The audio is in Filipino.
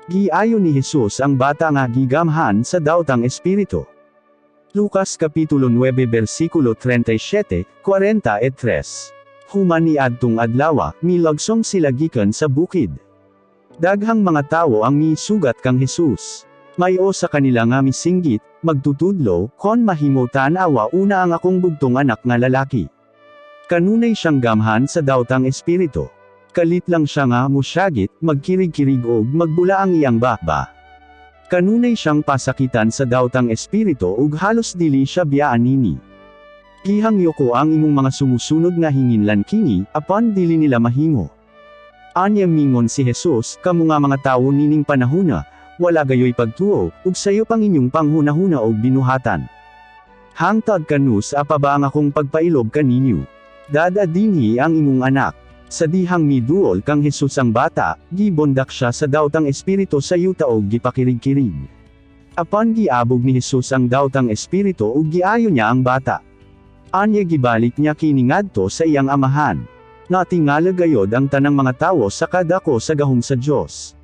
Giayo ni Jesus ang bata nga gigamhan sa daotang espiritu. Lucas Kapitulo 9 versikulo 37, 43. Human ni adtong adlaw, milagsong sila gikan sa bukid. Daghang mga tawo ang misugat kang Jesus. Mayo sa kanila nga misinggit, magtutudlo, kon mahimo tanawa una ang akong bugtong anak nga lalaki. Kanunay siyang gamhan sa daotang espiritu. Kalit lang siya nga musyagit, magkirig-kirig og magbula ang iyang baba. Kanunay siyang pasakitan sa daotang espiritu ug halos dili siya biyaan nini. Gihangyo ko ang imong mga sumusunod nga hinginlan kini, apan dili nila mahimo. Anya mingon si Jesus, kamo nga mga tawo nining panahona, wala gayoy pagtuo, ug sayo pang inyong panghunahuna og binuhatan. Hangtod kanus apaba ang akong pagpailob kaninyo. Dada dinhi ang imong anak. Sa dihang miduol kang Jesus ang bata, gibondak siya sa daotang espiritu sa yuta og gipakirig-kirig. Apan giabog ni Jesus ang daotang espiritu ug giayo niya ang bata. Anya gibalik niya kini ngadto sa iyang amahan. Natingala gayod ang tanang mga tawo sa kadako sa gahom sa Dios.